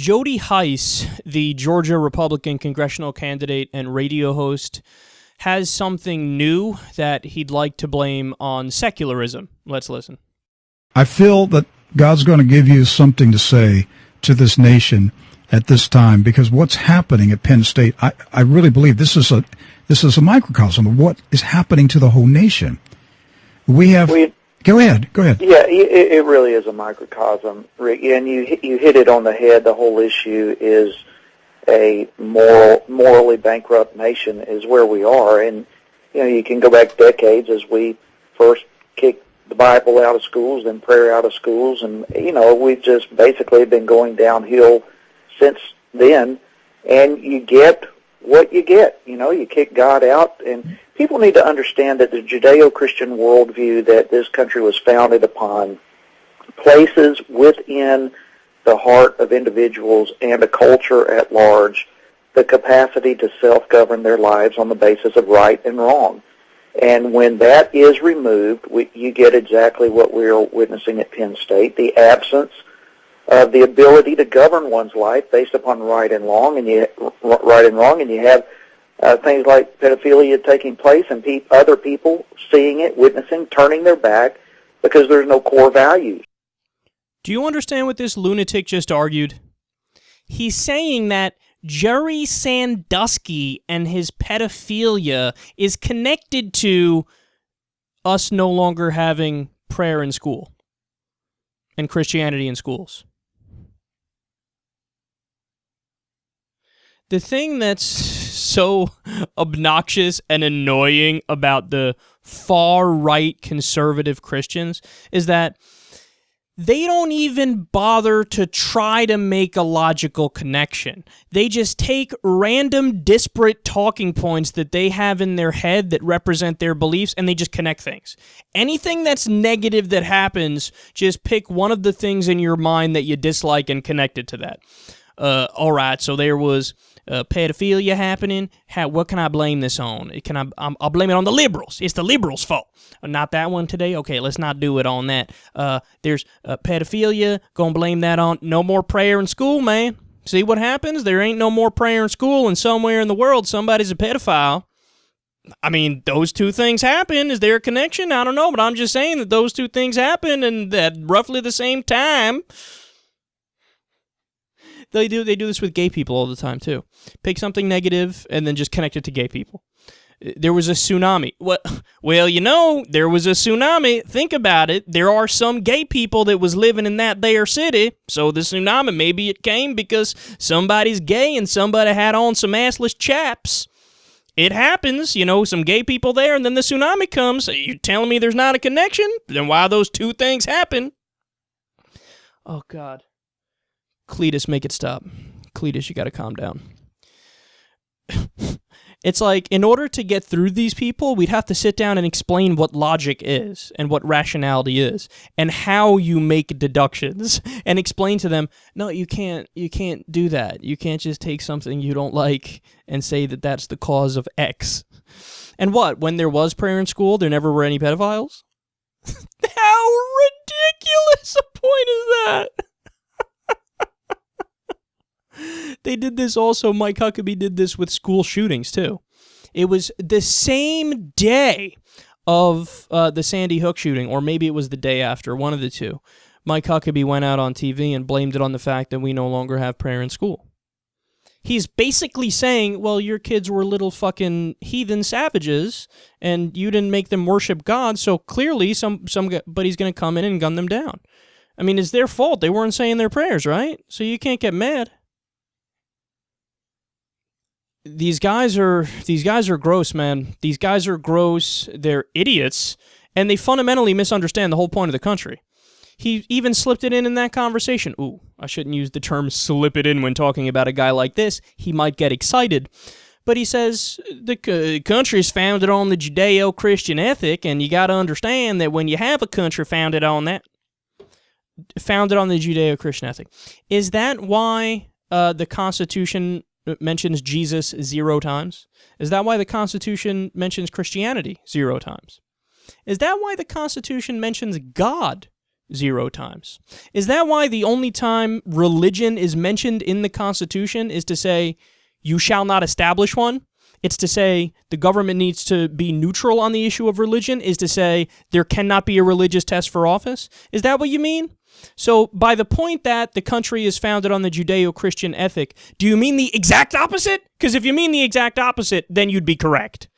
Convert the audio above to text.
Jody Hice, the Georgia Republican congressional candidate and radio host, has something new that he'd like to blame on secularism. Let's listen. I feel that God's going to give you something to say to this nation at this time, because what's happening at Penn State, I really believe this is a microcosm of what is happening to the whole nation. Go ahead. Yeah, it really is a microcosm, Rick, and you hit it on the head. The whole issue is a morally bankrupt nation is where we are, and you can go back decades as we first kicked the Bible out of schools, then prayer out of schools, and we've just basically been going downhill since then. And you get what you get. You kick God out, and people need to understand that the Judeo-Christian worldview that this country was founded upon places within the heart of individuals and a culture at large the capacity to self-govern their lives on the basis of right and wrong. And when that is removed, you get exactly what we're witnessing at Penn State, the absence of the ability to govern one's life based upon right and wrong, and you have things like pedophilia taking place and other people seeing it, witnessing, turning their back because there's no core values. Do you understand what this lunatic just argued? He's saying that Jerry Sandusky and his pedophilia is connected to us no longer having prayer in school and Christianity in schools. The thing that's so obnoxious and annoying about the far-right conservative Christians is that they don't even bother to try to make a logical connection. They just take random disparate talking points that they have in their head that represent their beliefs, and they just connect things. Anything that's negative that happens, just pick one of the things in your mind that you dislike and connect it to that. All right, so there was pedophilia happening. What can I blame this on? I'll blame it on the liberals. It's the liberals' fault. Not that one today? Okay, let's not do it on that. There's pedophilia. Gonna blame that on no more prayer in school, man. See what happens? There ain't no more prayer in school, and somewhere in the world somebody's a pedophile. I mean, those two things happen. Is there a connection? I don't know, but I'm just saying that those two things happen and at roughly the same time. They do this with gay people all the time, too. Pick something negative and then just connect it to gay people. There was a tsunami. Well, there was a tsunami. Think about it. There are some gay people that was living in that there city. So the tsunami, maybe it came because somebody's gay and somebody had on some assless chaps. It happens, some gay people there, and then the tsunami comes. You telling me there's not a connection? Then why those two things happen? Oh, God. Cletus, make it stop. Cletus, you got to calm down. It's like, in order to get through these people, we'd have to sit down and explain what logic is and what rationality is and how you make deductions and explain to them, no, you can't do that. You can't just take something you don't like and say that that's the cause of X. And what? When there was prayer in school, there never were any pedophiles? How ridiculous a point is that? They did this also. Mike Huckabee did this with school shootings, too. It was the same day of the Sandy Hook shooting, or maybe it was the day after, one of the two. Mike Huckabee went out on TV and blamed it on the fact that we no longer have prayer in school. He's basically saying, well, your kids were little fucking heathen savages, and you didn't make them worship God, so clearly somebody's going to come in and gun them down. I mean, it's their fault. They weren't saying their prayers, right? So you can't get mad. These guys are gross, man. These guys are gross. They're idiots, and they fundamentally misunderstand the whole point of the country. He even slipped it in that conversation. Ooh, I shouldn't use the term slip it in when talking about a guy like this. He might get excited. But he says the country is founded on the Judeo-Christian ethic, and you got to understand that when you have a country founded on the Judeo-Christian ethic, is that why the Constitution mentions Jesus 0 times? Is that why the Constitution mentions Christianity 0 times? Is that why the Constitution mentions God 0 times. Is that why the only time religion is mentioned in the Constitution is to say, you shall not establish one? It's to say the government needs to be neutral on the issue of religion, is to say there cannot be a religious test for office? Is that what you mean? So by the point that the country is founded on the Judeo-Christian ethic, do you mean the exact opposite? Because if you mean the exact opposite, then you'd be correct.